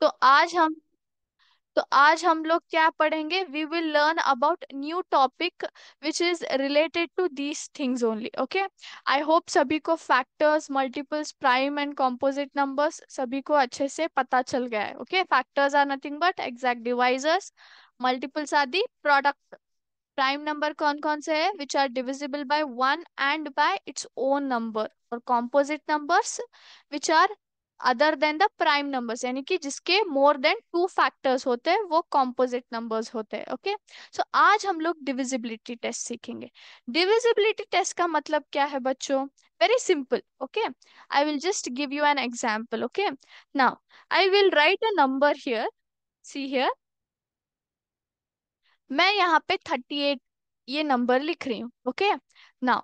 तो आज हम तो आज हम लोग क्या पढ़ेंगे? We will learn about new topic which is related to these things only. Okay, I hope सभी को factors, multiples, prime and composite numbers सभी को अच्छे से पता चल गया है। Okay, factors are nothing but exact divisors, multiples are the product. Prime number कौन कौन से है? Which are divisible by one and by its own number. और composite numbers which are other then the prime numbers, यानी कि जिसके more than two factors होते हैं वो कॉम्पोजिट नंबर्स होते हैं। ओके, सो आज हम लोग डिविजिबिलिटी टेस्ट सीखेंगे। डिविजिबिलिटी टेस्ट का मतलब क्या है बच्चों? Very simple. Okay, I will just give you an example. Okay, now I will write a number here, see here. मैं यहाँ पे 38 ये नंबर लिख रही हूँ। ओके, नाउ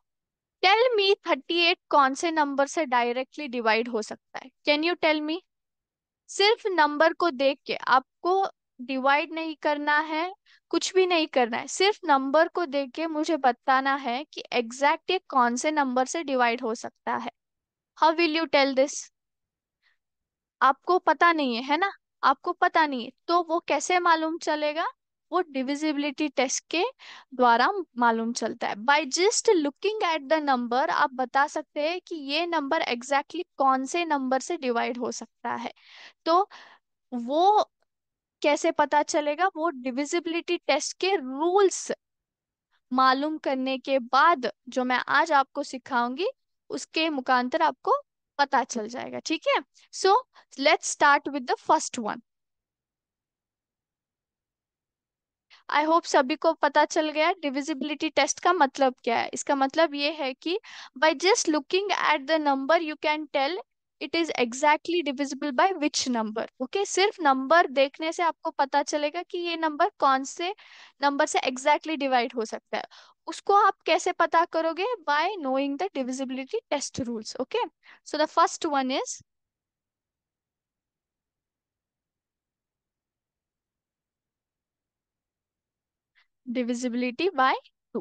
टेल मी 38 कौन से नंबर से डायरेक्टली डिवाइड हो सकता है? Can you tell me? सिर्फ नंबर को देख के आपको डिवाइड नहीं करना है, कुछ भी नहीं करना है, सिर्फ नंबर को देख के मुझे बताना है कि एग्जैक्ट ये कौन से नंबर से डिवाइड हो सकता है। How will you tell this? आपको पता नहीं है ना? आपको पता नहीं है तो वो कैसे मालूम चलेगा? वो डिविजिबिलिटी टेस्ट के द्वारा मालूम चलता है। Bye just looking at the number आप बता सकते हैं कि ये नंबर एग्जैक्टली कौन से नंबर से डिवाइड हो सकता है। तो वो कैसे पता चलेगा? वो डिविजिबिलिटी टेस्ट के रूल्स मालूम करने के बाद जो मैं आज आपको सिखाऊंगी उसके मुकांतर आपको पता चल जाएगा। ठीक है, so let's start with the first one. I hope सभी को पता चल गया डिविजिबिलिटी टेस्ट का मतलब क्या है। इसका मतलब ये है कि by just looking at the number you can tell it is exactly divisible by which number. Okay, सिर्फ नंबर देखने से आपको पता चलेगा कि ये नंबर कौन से नंबर से एग्जैक्टली डिवाइड हो सकता है। उसको आप कैसे पता करोगे? By knowing the divisibility test rules. Okay, so the first one is divisibility by two.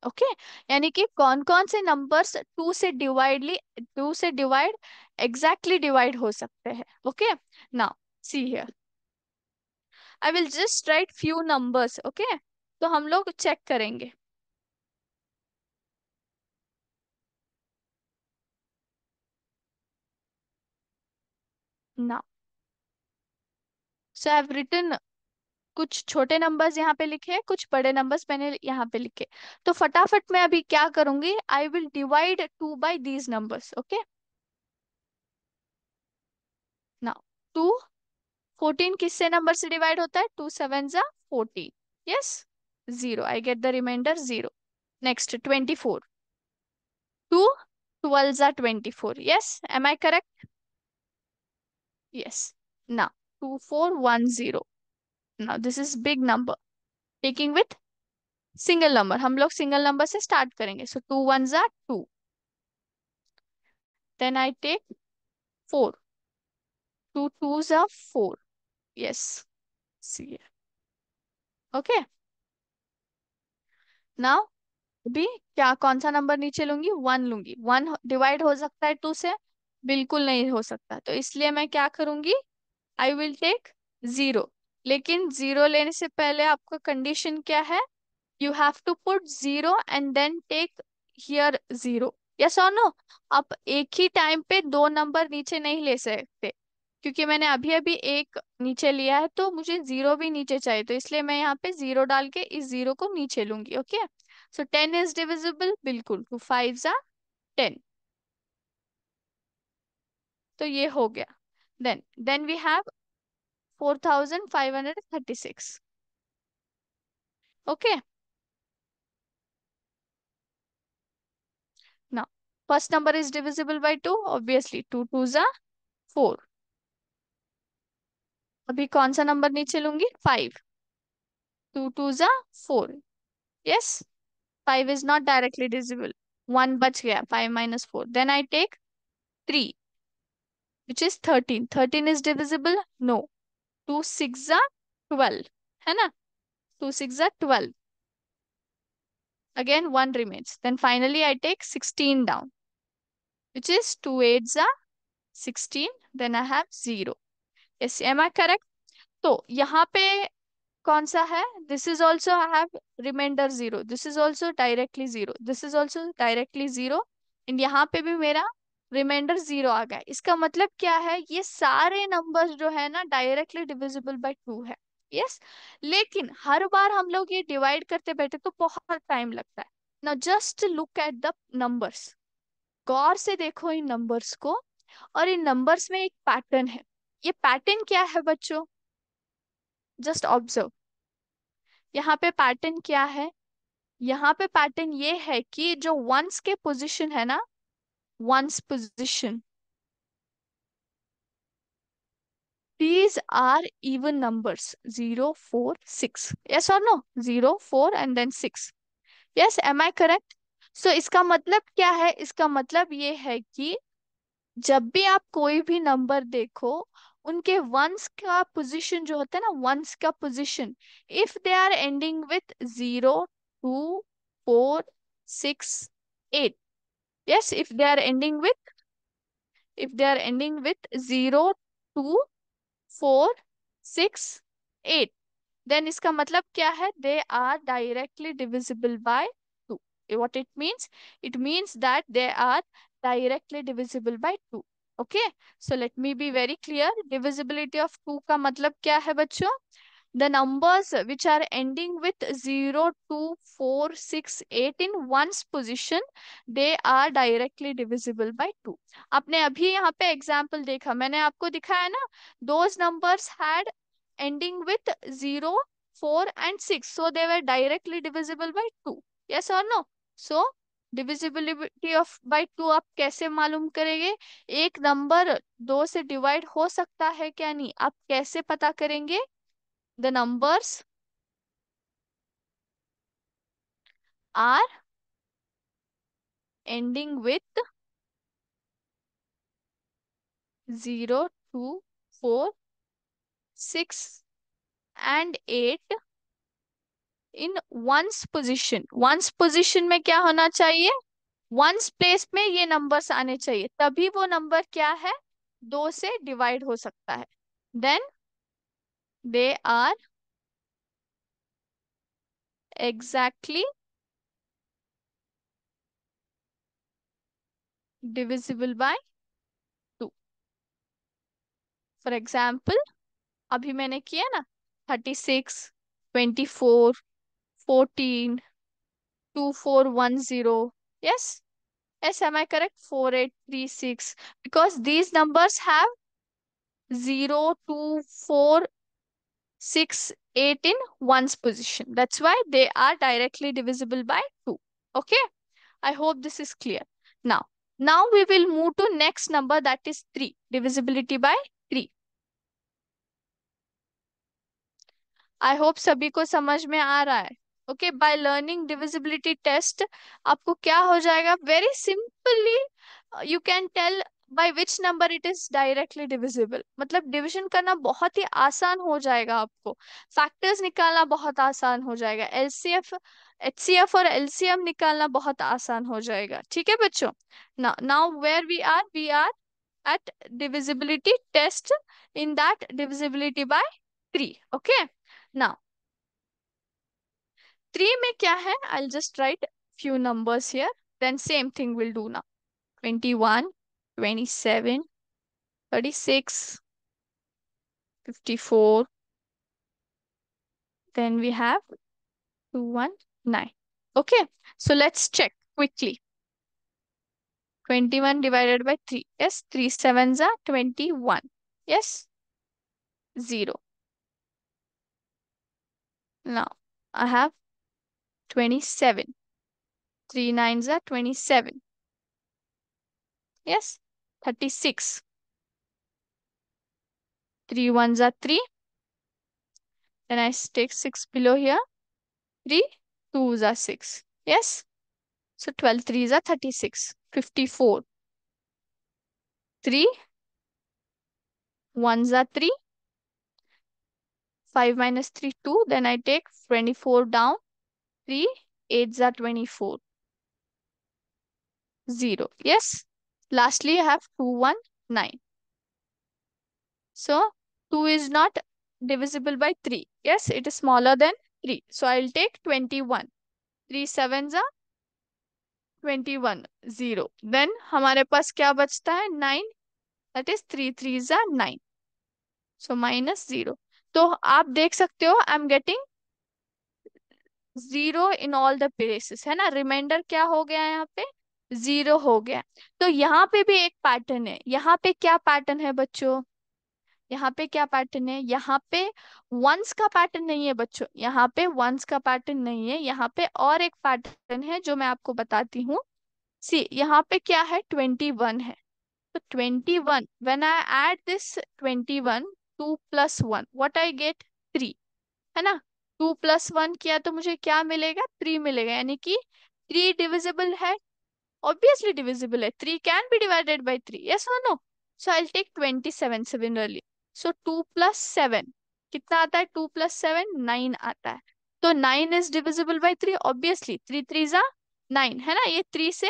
Okay, यानी कि कौन कौन से नंबर्स टू से डिवाइड एग्जैक्टली डिवाइड हो सकते हैं। Okay, now see here, I will just write few numbers. Okay, तो हम लोग चेक करेंगे। Now so I have written, कुछ छोटे नंबर्स यहाँ पे लिखे, कुछ बड़े नंबर्स मैंने यहाँ पे लिखे। तो फटाफट मैं अभी क्या करूंगी? I will divide two by these numbers. Okay, now two, 14 किससे नंबर से डिवाइड होता है? टू सेवन जा 14, yes, zero, I get the remainder zero. Next 24, two twelve जा 24, yes, am I correct? Yes, now 2410, now this is big number, taking with single number, हम लोग single number से start करेंगे। So two one जा two, then I take four, two two जा four, yes, see, okay. Now अभी क्या, कौन सा नंबर नीचे लूंगी? वन लूंगी। वन डिवाइड हो सकता है टू से? बिल्कुल नहीं हो सकता, तो इसलिए मैं क्या करूंगी? I will take zero. लेकिन जीरो लेने से पहले आपका कंडीशन क्या है? You have to put zero and then take here zero, yes और नो? आप एक ही टाइम पे दो नंबर नीचे नहीं ले सकते, क्योंकि मैंने अभी अभी एक नीचे लिया है तो मुझे जीरो भी नीचे चाहिए, तो इसलिए मैं यहाँ पे जीरो डाल के इस जीरो को नीचे लूंगी। ओके, सो 10 इज डिविजिबल, बिल्कुल, टू फाइव जा 10, तो ये हो गया। Then we have 4536। Okay, now first number is divisible by 2, obviously 2 2 जा 4। अभी कौन सा नंबर नीचे लूंगी? 5, 2 2 जा 4, yes, 5 is not directly divisible, 1 बच गया, 5 minus 4, then I take 3 which is 13, 13 is divisible, no, 2 6 जा 12, है ना? 2 6 जा 12, again 1 remains, then finally I take 16 down, which is 2 8 जा 16, then I have 0, yes, am I correct? तो यहाँ पे कौन सा है? This is also I have remainder zero, this is also directly zero, this is also directly zero, and यहाँ पे भी मेरा रिमाइंडर जीरो आ गया। इसका मतलब क्या है? ये सारे नंबर्स जो है ना डायरेक्टली डिविजिबल बाय टू है। यस, लेकिन हर बार हम लोग ये डिवाइड करते बैठे तो बहुत टाइम लगता है ना। Just look at the numbers, गौर से देखो इन नंबर्स को, और इन नंबर्स में एक पैटर्न है। ये पैटर्न क्या है बच्चों? जस्ट ऑब्जर्व, यहाँ पे पैटर्न क्या है? यहाँ पे पैटर्न ये है कि जो वंस के पोजीशन है ना, ones position, these are even numbers, 0 4 6, yes or no? 0 4 and then 6, yes, am I correct? So इसका मतलब क्या है? इसका मतलब ये है कि जब भी आप कोई भी नंबर देखो, उनके वंस का पोजीशन जो होता है ना, वंस का position, if they are ending with 0 2 4 6 8, yes, if they are ending with 0 2 4 6 8, then इसका मतलब क्या है? They are directly divisible by 2. What it means? It means that they are directly divisible by 2. Okay, so let me be very clear. Divisibility of 2 का मतलब क्या है बच्चों? The numbers which are ending with 0 2 4 6 8 in one's position, they are directly divisible by 2. आपने अभी यहाँ पे example देखा, मैंने आपको दिखाया ना, those numbers had ending with 0 4 and 6, so they were directly divisible by 2, yes or no? So divisibility of by two आप कैसे मालूम करेंगे? एक नंबर दो से डिवाइड हो सकता है क्या नहीं, आप कैसे पता करेंगे? The numbers are ending with 0 2 4 6 and 8 in one's position. one's position में क्या होना चाहिए? one's प्लेस में ये नंबर्स आने चाहिए, तभी वो नंबर क्या है? दो से डिवाइड हो सकता है। then they are exactly divisible by 2. For example अभी मैंने किया ना, 36 24 14 2410, yes, yes, am I correct? 4836, because these numbers have 0 2 4 6 8 in one's position, that's why they are directly divisible by 2. Okay, I hope this is clear. Now we will move to next number, that is 3, divisibility by 3. I hope सभी को समझ में आ रहा है। Okay, by learning divisibility test आपको क्या हो जाएगा? Very simply you can tell by which number it is directly divisible, मतलब डिविजन करना बहुत ही आसान हो जाएगा आपको, फैक्टर्स निकालना बहुत आसान हो जाएगा, एलसीएफ एचसीएफ और एलसीएम निकालना बहुत आसान हो जाएगा। ठीक है बच्चों? Now where we are at divisibility test, in that divisibility by 3. Okay, now 3 में क्या है? I'll just write few numbers here, then same thing we'll do now. 21 27 36 54, then we have 219. Okay, so let's check quickly. 21 divided by 3, yes, 3 sevens are 21, yes, 0. Now I have 27, 3 nines are 27, yes, 36, 3 ones are 3, then I take 6 below here, 3 twos are 6, yes, so 12 threes are 36, 54, 3 ones are 3, 5 minus 3 2, then I take 24 down, 3 eights are 24, 0, yes, lastly I have 219. So 2 is not divisible by 3. Yes, it is smaller than 3. So I'll take 21. 3 sevens are 21, 0. Then हमारे पास क्या बचता है? 9. That is 3 threes are 9. So minus 0. तो आप देख सकते हो I am getting 0 in all the places, है ना? रिमाइंडर क्या हो गया है यहाँ पे? 0 हो गया। तो यहाँ पे भी एक पैटर्न है। यहाँ पे क्या पैटर्न है बच्चों? यहाँ पे क्या पैटर्न है? यहाँ पे वंस का पैटर्न नहीं है बच्चों, यहाँ पे वंस का पैटर्न नहीं है। यहाँ पे और एक पैटर्न है जो मैं आपको बताती हूँ। सी, यहाँ पे क्या है? 21 है। तो 21, when I add this 21, 2 plus 1, what I get? 3, है ना? 2 प्लस 1 किया तो मुझे क्या मिलेगा? 3 मिलेगा, यानी कि 3 डिविजिबल है। Obviously divisible है। 3 can be divided by 3. Yes or no? So I'll take 27 similarly. So 2 plus 7 कितना आता है? 2 plus 7 9 आता है। तो 9 is divisible by 3. Obviously 3 3s are 9, है ना? ये 3 से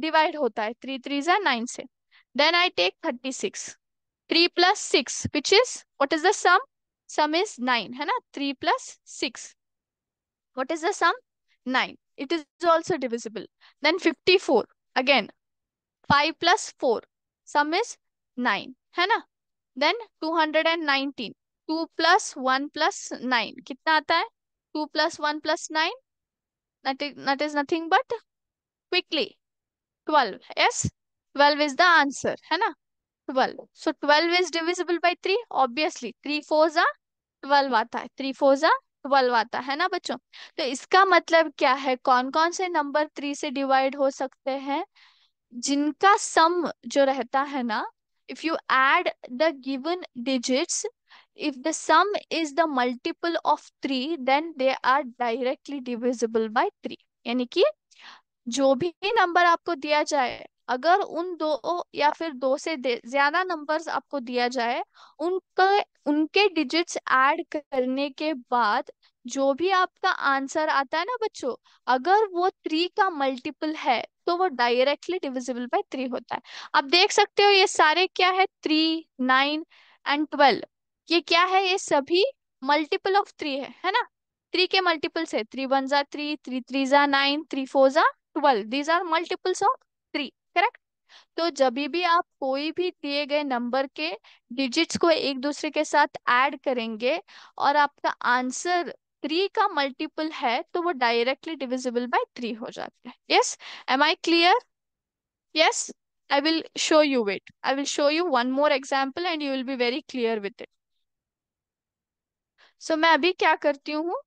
डिवाइड होता है। 3 3s are 9 से। Then I take 36. 3 plus 6, which is, what is the sum? Sum is 9, है ना? 3 plus 6. What is the sum? 9. It is also divisible. Then 54. Again, 5 plus 4. Sum is 9. है ना? Then 219. 2 plus 1 plus 9. कितना आता है? 2 plus 1 plus 9. That is nothing but, quickly, 12. Yes? 12 is the answer. है ना? 12. So 12 is divisible by 3. Obviously, 3 fours are 12 आता है। 3 fours are 12 आता है ना बच्चों? तो इसका मतलब क्या है? कौन कौन से नंबर 3 से डिवाइड हो सकते हैं? जिनका सम जो रहता है ना, if you add the given digits, if the sum is the multiple of 3, then they are directly divisible by 3। यानी कि जो भी नंबर आपको दिया जाए, अगर उन दो या फिर दो से ज्यादा नंबर्स आपको दिया जाए, उनका उनके डिजिट्स ऐड करने के बाद जो भी आपका आंसर आता है ना बच्चों, अगर वो 3 का मल्टीपल है तो वो डायरेक्टली डिविजिबल बाय 3 होता है। आप देख सकते हो ये सारे क्या है? 3, 9 एंड 12। ये क्या है? ये सभी मल्टीपल ऑफ 3 है ना? 3 के मल्टीपल्स है। 3 वन जा 3, 3 थ्री जा 9, 3 फोर जा 12। These are multiples of 3, correct? तो जब भी आप कोई भी दिए गए नंबर के डिजिट्स को एक दूसरे के साथ ऐड करेंगे और आपका आंसर 3 का मल्टीपल है, तो वो डायरेक्टली डिविजिबल बाय 3 हो जाता है। Yes? Am I clear? Yes? I will show you, wait, I will show you one more example and you will be very clear with it. So मैं अभी क्या करती हूँ,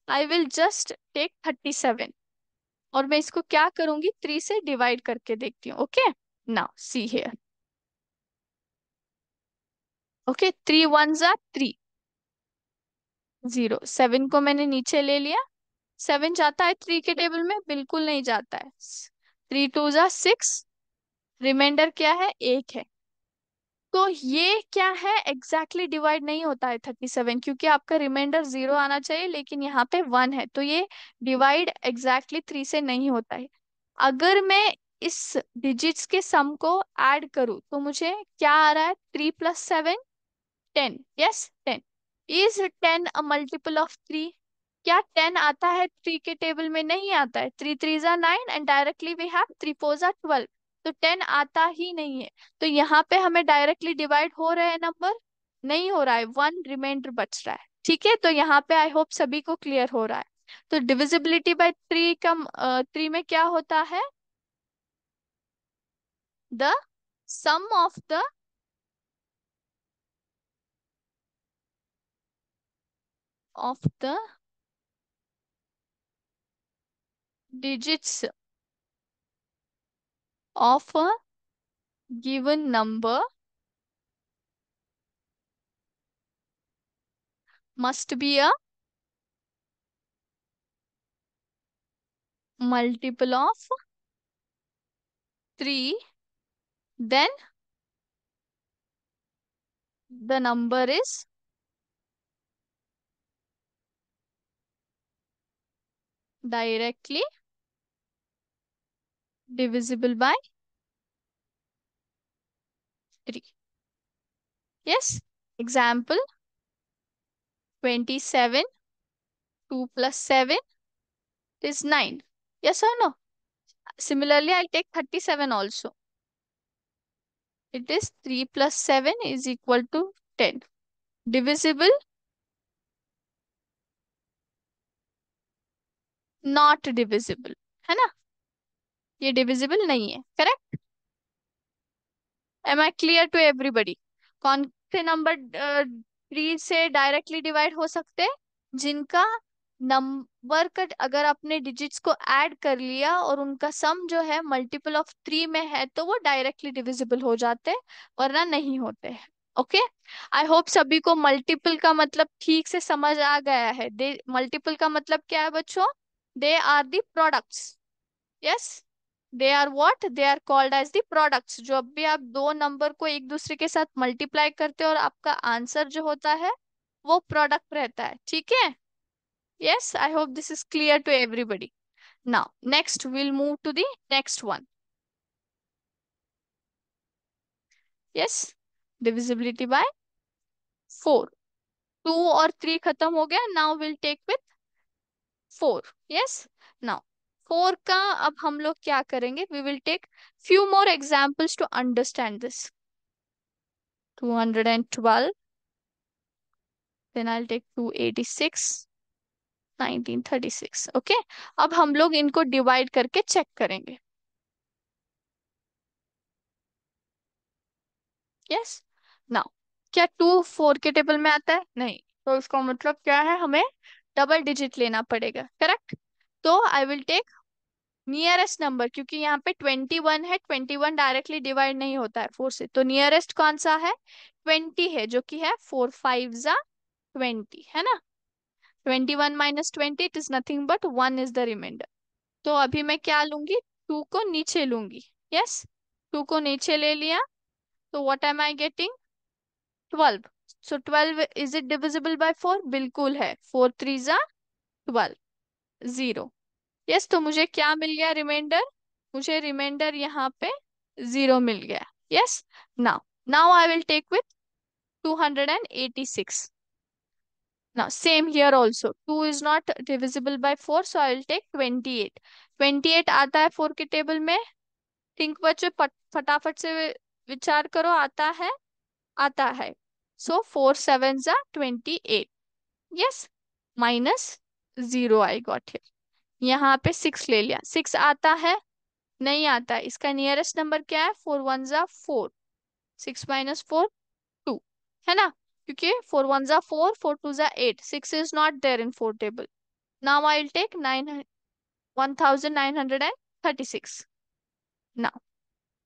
आई विल जस्ट टेक 37 और मैं इसको क्या करूंगी? 3 से डिवाइड करके देखती हूँ। Okay, now see here. Okay, 3 one जा 3, 0। 7 को मैंने नीचे ले लिया। 7 जाता है 3 के टेबल में? बिल्कुल नहीं जाता है। 3 टू जा 6, रिमाइंडर क्या है? 1 है। तो ये क्या है? एग्जैक्टली डिवाइड नहीं होता है 37, क्योंकि आपका रिमाइंडर 0 आना चाहिए, लेकिन यहाँ पे 1 है, तो ये डिवाइड एग्जैक्टली 3 से नहीं होता है। अगर मैं इस डिजिट्स के सम को ऐड करूं तो मुझे क्या आ रहा है? 3 plus 7, 10। Yes, 10। Is 10 a multiple of 3? क्या 10 आता है 3 के टेबल में? नहीं आता है। 3 थ्री जा 9 and directly we have 3 four जा 12। तो 10 आता ही नहीं है। तो यहाँ पे हमें डायरेक्टली डिवाइड हो रहे हैं नंबर? नहीं हो रहा है। 1 रिमाइंडर बच रहा है। ठीक है, तो यहाँ पे आई होप सभी को क्लियर हो रहा है। तो डिविजिबिलिटी बाय 3 का 3 में क्या होता है? The sum of the digits of a given number must be a multiple of 3, then the number is directly divisible by 3. Yes? Example 27, 2 + 7 is 9. Yes or no? Similarly, I'll take 37 also. It is 3 + 7 is equal to 10. Divisible? Not divisible. है ना? ये divisible नहीं है. Correct? Am I clear to everybody? कौन से number 3 से directly divide हो सकते हैं? जिनका नंबर का अगर अपने डिजिट्स को ऐड कर लिया और उनका सम जो है मल्टीपल ऑफ 3 में है तो वो डायरेक्टली डिविजिबल हो जाते हैं, वरना नहीं होते हैं. ओके. आई होप सभी को मल्टीपल का मतलब ठीक से समझ आ गया है. दे मल्टीपल का मतलब क्या है बच्चों? They are the products. Yes. They are what? They are called as the products. जो अब भी आप दो नंबर को एक दूसरे के साथ मल्टीप्लाई करते हो और आपका आंसर जो होता है वो प्रोडक्ट रहता है. ठीक है. Yes, I hope this is clear to everybody. Now, next we'll move to the next one. Yes, divisibility by 4. 2 और 3 खत्म हो गया. Now we'll take with 4. Yes. Now, 4 का अब हम लोग क्या करेंगे? We will take few more examples to understand this. 212. Then I'll take 286. 1936. Okay. अब हम लोग इनको डिवाइड करके चेक करेंगे. यस. नाउ, क्या 2 4 के टेबल में आता है? नहीं. तो इसका मतलब क्या है? हमें डबल डिजिट लेना पड़ेगा. करेक्ट. तो I will take nearest number, क्योंकि यहाँ पे 21 है. 21 डायरेक्टली डिवाइड नहीं होता है 4 से, तो नियरेस्ट कौन सा है? 20 है, जो कि है 4 5 जा 20, है ना? 21 - 20 it is nothing but 1 is the remainder. तो अभी मैं क्या लूंगी? 2 को नीचे लूंगी. यस. 2 को नीचे ले लिया. तो what am I getting? 12. So 12 is it divisible by 4? बिल्कुल है. 4 3 जा 12. 0. यस. तो मुझे क्या मिल गया रिमाइंडर? मुझे रिमाइंडर यहाँ पे 0 मिल गया. Yes. Now, now I will take with 286. Now, same here also. 2 is not divisible by 4, so I will take 28. 28 आता है 4 के टेबल में? थिंक बच्चों, फटाफट से विचार करो. आता है? आता है. सो 4 7 जा 28. Yes. Minus 0 I got here. यहाँ पे 6 ले लिया. 6 आता है? नहीं आता है. इसका नियरेस्ट नंबर क्या है? 4 1 जा 4. 6 - 4 2, है ना? क्योंकि 4 1 जा 4, 4 2 जा 8. 6 is not there in 4 table. Now I will take 1936. Now,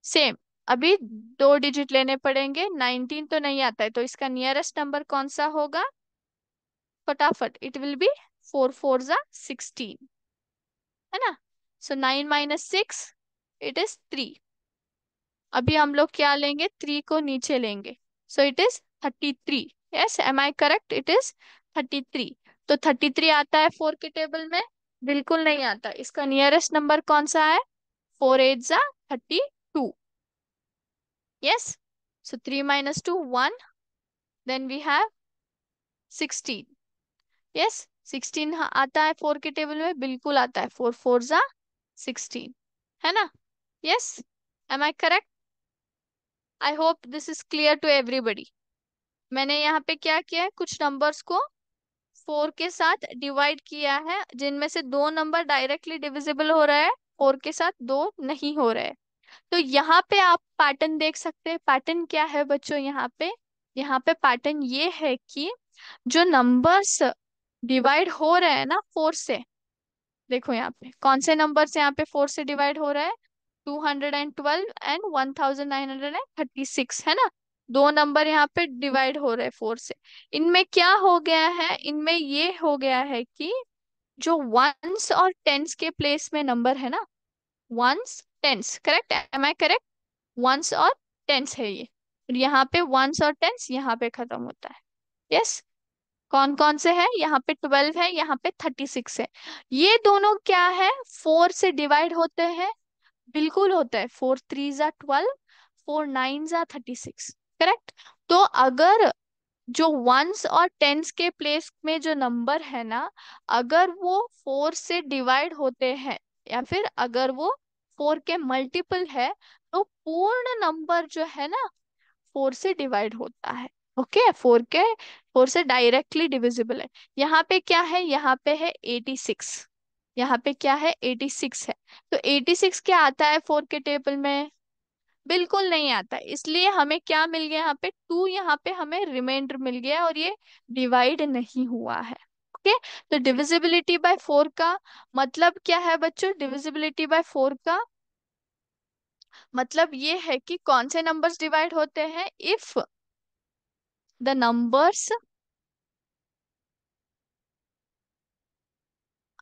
same. अभी दो डिजिट लेने पड़ेंगे. 19 तो नहीं आता है, तो इसका नियरेस्ट नंबर कौन सा होगा? फटाफट. इट विल बी 4 4 जा 16, है ना? सो 9 - 6 इट इज 3. अभी हम लोग क्या लेंगे? 3 को नीचे लेंगे. So it is 33. Yes. Am I correct? It is 33. तो 33 आता है 4 के टेबल में? बिल्कुल नहीं आता. इसका नियरेस्ट नंबर कौन सा है? 4 8 जा 32. यस. सो 3 - 2 1. Then we have 16. यस. 16 आता है 4 के टेबल में? बिल्कुल आता है. 4 4 जा 16, है ना? Yes. Am I correct? I hope this is clear to everybody. मैंने यहाँ पे क्या किया है? कुछ नंबर्स को 4 के साथ डिवाइड किया है, जिनमें से दो नंबर डायरेक्टली डिविजिबल हो रहा है, 4 के साथ दो नहीं हो रहे. तो यहाँ पे आप पैटर्न देख सकते हैं. पैटर्न क्या है बच्चों यहाँ पे? यहाँ पे पैटर्न ये है कि जो नंबर्स डिवाइड हो रहे हैं ना 4 से, देखो यहाँ पे कौन से नंबर से यहाँ पे 4 से डिवाइड हो रहा है? 212 एंड 1936, है ना? दो नंबर यहाँ पे डिवाइड हो रहे हैं 4 से. इनमें क्या हो गया है? इनमें ये हो गया है कि जो वंस और टेंस के प्लेस में नंबर है ना, ones tens. Correct? Am I correct? Ones और टेंस है ये. और यहाँ पे वंस और टेंस यहाँ पे खत्म होता है. यस. कौन कौन से है? यहाँ पे 12 है, यहाँ पे 36 है. ये दोनों क्या है? 4 से डिवाइड होते हैं? बिल्कुल होता है. 4 3 जा 12, 4 9 जा 36. करेक्ट? तो अगर जो वंस और टेंस के प्लेस में जो नंबर है ना, अगर वो 4 से डिवाइड होते हैं या फिर अगर वो 4 के मल्टीपल है, तो पूर्ण नंबर जो है ना 4 से डिवाइड होता है। ओके, 4 से डायरेक्टली डिविजिबल है। यहाँ पे क्या है, यहाँ पे है 86। यहाँ पे क्या है, 86 है। तो 86 क्या आता है 4 के टेबल में? बिल्कुल नहीं आता है। इसलिए हमें क्या मिल गया यहाँ पे, 2 यहाँ पे हमें रिमाइंडर मिल गया है और ये डिवाइड नहीं हुआ है। ओके, तो डिविजिबिलिटी बाय 4 का मतलब क्या है बच्चों? डिविजिबिलिटी बाय 4 का मतलब ये है कि कौन से नंबर्स डिवाइड होते हैं, if the numbers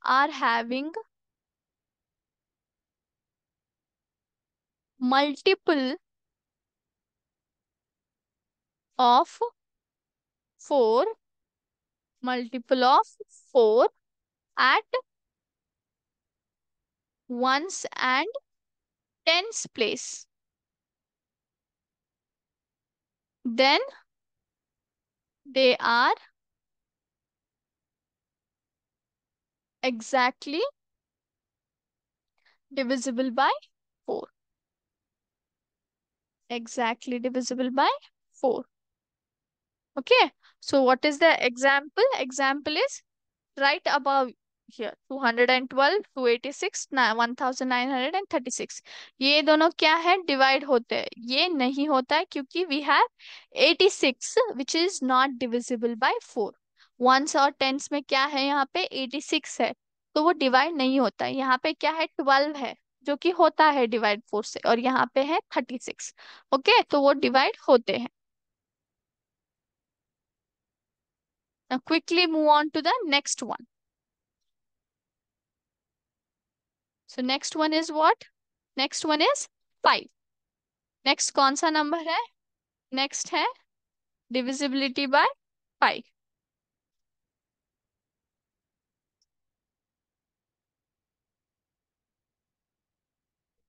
are having multiple of 4, multiple of 4 at ones and tens place, then they are exactly divisible by 4. Exactly divisible by 4. Okay, so what is the example? Example is right above here, 212, 286, 1936। ये दोनों क्या है, divide होते हैं? ये नहीं होता है क्योंकि we have 86 which is not divisible by 4। Ones और टेंस में क्या है, यहाँ पे 86 है, तो वो डिवाइड नहीं होता है। यहाँ पे क्या है, 12 है जो कि होता है डिवाइड 4 से, और यहाँ पे है 36। ओके, तो वो डिवाइड होते हैं। Now quickly move on to the next one. So next one is what? Next one is 5। Next कौन सा नंबर है? नेक्स्ट है divisibility bye 5।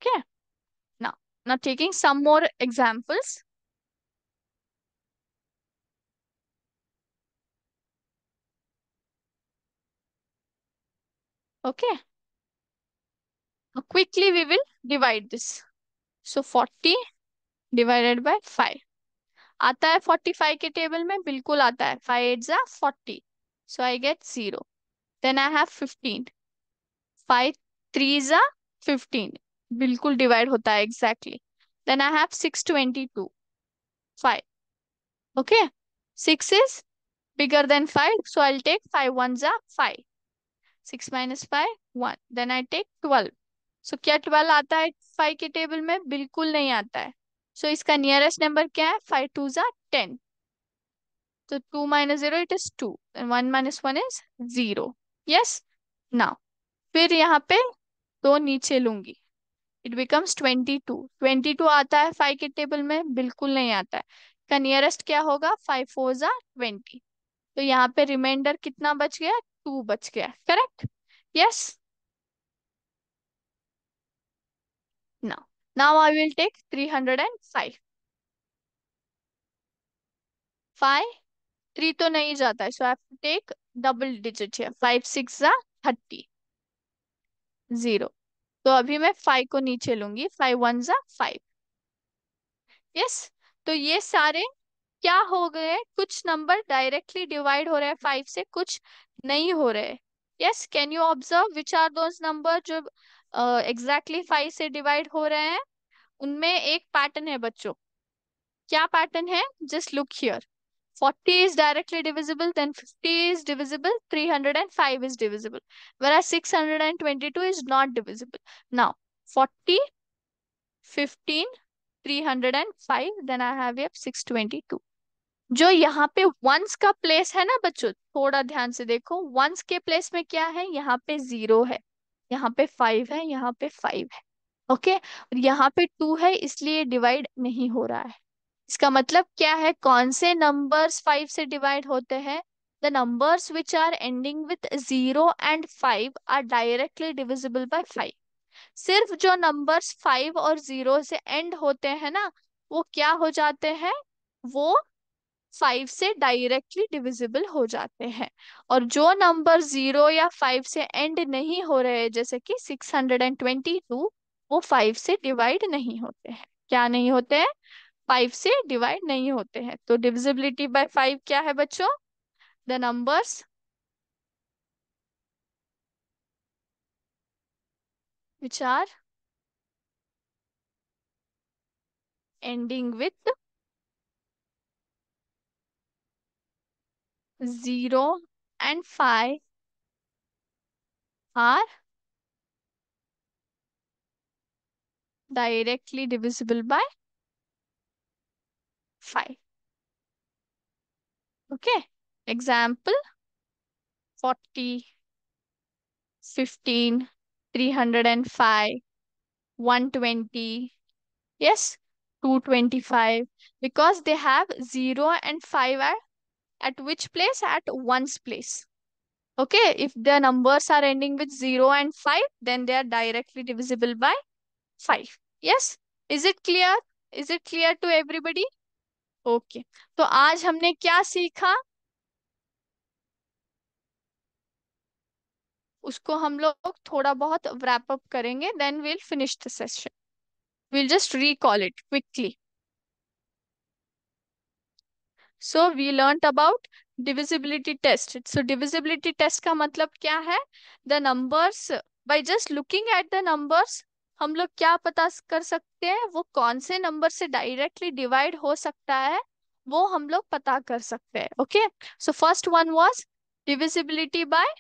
Okay, now taking some more examples. Okay, now quickly we will divide this. So 40 divided by 5 आता है 45 के table में? बिल्कुल आता है। 5 8 जा 40, so I get 0। then I have 15, 5 3 जा 15, बिल्कुल डिवाइड होता है exactly. then I have 622, 5। okay, 6 is bigger than 5, so I'll take 5 ones are 5। 6 minus 5 1, then I take 12। so क्या 12 आता है 5 के टेबल में? बिल्कुल नहीं आता है। so इसका नियरेस्ट नंबर क्या है? 5 2 जा 10, तो 2 minus 0 it is 2, and 1 minus 1 is 0। yes, now फिर यहाँ पे दो नीचे लूंगी, इट बिकम्स 22। 22 आता है 5 के टेबल में? बिल्कुल नहीं आता है। का नियरेस्ट क्या होगा? 5 4 जा 20, तो यहाँ पे रिमाइंडर कितना बच गया? 2 बच गया। Correct? Yes. Now I will take 305। 5 3 तो नहीं जाता है, so I have to take double digit है। 5 6 जा 30, 0। तो अभी मैं 5 को नीचे लूंगी, 5 1 जा 5। यस, तो ये सारे क्या हो गए, कुछ नंबर डायरेक्टली डिवाइड हो रहे हैं 5 से, कुछ नहीं हो रहे। Yes, can you observe which are those number जो एग्जैक्टली 5 से डिवाइड हो रहे हैं? उनमें एक पैटर्न है बच्चों। क्या पैटर्न है? Just look here. 40 is directly divisible, then 50 is divisible, 305 is divisible, whereas 622 is not divisible. Now 40, 15, 305, then I have here 622। जो यहाँ पे वंस का प्लेस है ना बच्चों, थोड़ा ध्यान से देखो, वंस के प्लेस में क्या है? यहाँ पे 0 है, यहाँ पे 5 है, यहाँ पे 5 है। ओके, और यहाँ पे 2 है, इसलिए डिवाइड नहीं हो रहा है। इसका मतलब क्या है? कौन से नंबर्स 5 से डिवाइड होते हैं? The numbers which are ending with 0 and 5 are directly divisible by 5। सिर्फ जो नंबर्स 5 और 0 से एंड होते हैं ना, वो क्या हो जाते हैं? वो फाइव से डायरेक्टली डिविजिबल हो जाते हैं। और जो नंबर जीरो या फाइव से एंड नहीं हो रहे, जैसे कि 622, वो फाइव से डिवाइड नहीं होते हैं। क्या नहीं होते हैं? फाइव से डिवाइड नहीं होते हैं। तो डिविजिबिलिटी बाय फाइव क्या है बच्चों? The numbers which are ending with zero and five are directly divisible by five. Okay, example 40, 15, 305, 120, yes, 225, because they have 0 and 5 at which place? At ones place. Okay, if the numbers are ending with 0 and 5, then they are directly divisible by 5. Yes, is it clear? Is it clear to everybody? Okay, तो आज हमने क्या सीखा, उसको हम लोग थोड़ा बहुत wrap up करेंगे, then we'll finish the session. We'll just recall it quickly. So we learnt about divisibility test. So divisibility test का मतलब क्या है? The numbers, by just looking at the numbers, हम लोग क्या पता कर सकते हैं, वो कौन से नंबर से डायरेक्टली डिवाइड हो सकता है, वो हम लोग पता कर सकते हैं। Okay, so first one was divisibility by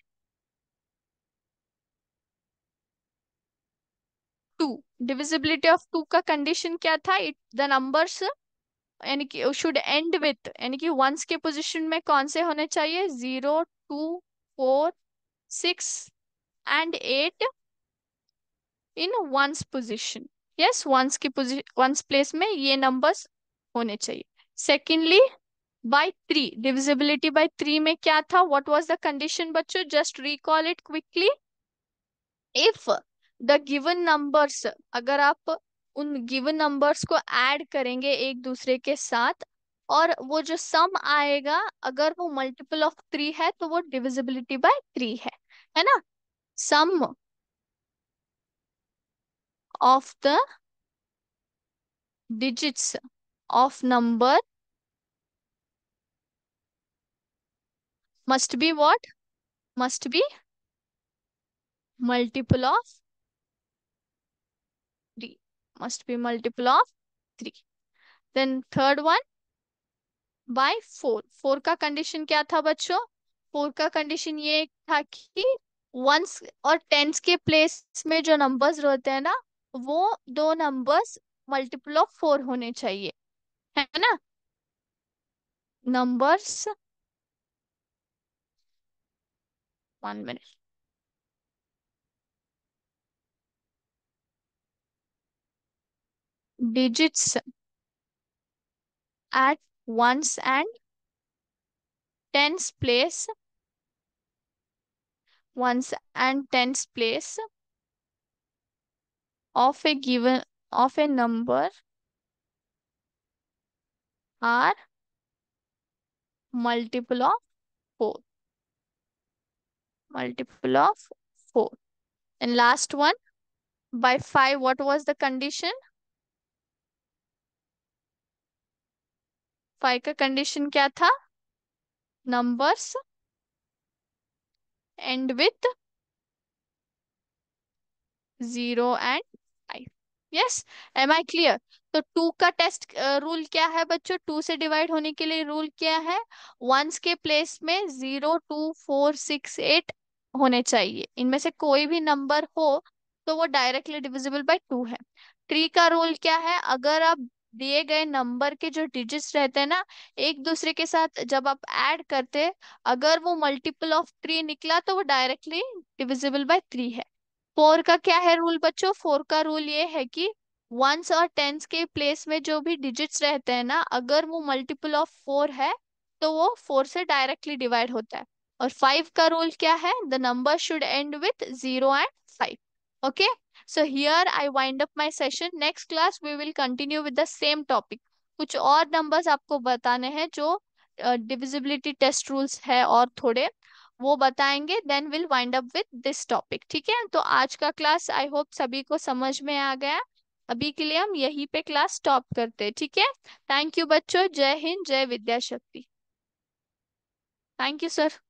two. Divisibility of two का कंडीशन क्या था? इट द नंबर्स, यानी कि शुड एंड विथ, यानी कि वंस के पोजीशन में कौन से होने चाहिए? 0, 2, 4, 6 and 8 in ones position. Yes, ones की पोजीशन, वंस प्लेस में ये नंबर्स होने चाहिए। Secondly, by three, divisibility by three में क्या था? व्हाट वाज द कंडीशन बच्चों? Just recall it quickly. If the given numbers, अगर आप उन गिवन नंबर्स को ऐड करेंगे एक दूसरे के साथ, और वो जो सम आएगा अगर वो मल्टीपल ऑफ थ्री है, तो वो डिविजिबिलिटी बाय थ्री है ना? Sum of the digits of number must be what? Must be multiple of three, must be multiple of three. Then third one, by four. Four का condition क्या था बच्चों? Four का कंडीशन ये था कि वंस और टेंस के प्लेस में जो नंबर्स रहते हैं ना, वो दो नंबर्स मल्टीपल ऑफ फोर होने चाहिए, है ना? Numbers, 1 minute, digits at ones and tens place, ones and tens place of a given, of a number are multiple of 4, multiple of 4। And last one, by 5, what was the condition? 5 का condition क्या था? Numbers end with 0 and 5। Yes, am I clear? तो two का test rule क्या है बच्चों? To से divide होने के लिए रूल क्या है? वंस के प्लेस में 0, 2, 4, 6, 8 होने चाहिए। इनमें से कोई भी नंबर हो तो वो डायरेक्टली डिविजिबल बाय टू है। ट्री का रूल क्या है? अगर आप दिए गए नंबर के जो डिजिट्स रहते हैं ना, एक दूसरे के साथ जब आप ऐड करते, अगर वो मल्टीपल ऑफ थ्री निकला तो वो डायरेक्टली डिविजिबल बाय थ्री है। फोर का क्या है रूल बच्चों? फोर का रूल ये है कि वंस और टेंस के प्लेस में जो भी डिजिट्स रहते हैं ना, अगर वो मल्टीपल ऑफ फोर है तो वो फोर से डायरेक्टली डिवाइड होता है। और फाइव का रूल क्या है? The number should end with 0 and 5। Okay, so here I wind up my session. Next class we will continue with the same topic. कुछ और नंबर्स आपको बताने हैं जो डिविजिबिलिटी टेस्ट रूल्स है और थोड़े वो बताएंगे, then will wind up with this topic. ठीक है, तो आज का क्लास आई होप सभी को समझ में आ गया। अभी के लिए हम यहीं पे क्लास स्टॉप करते हैं, ठीक है। थैंक यू बच्चों, जय हिंद, जय विद्या शक्ति। Thank you sir.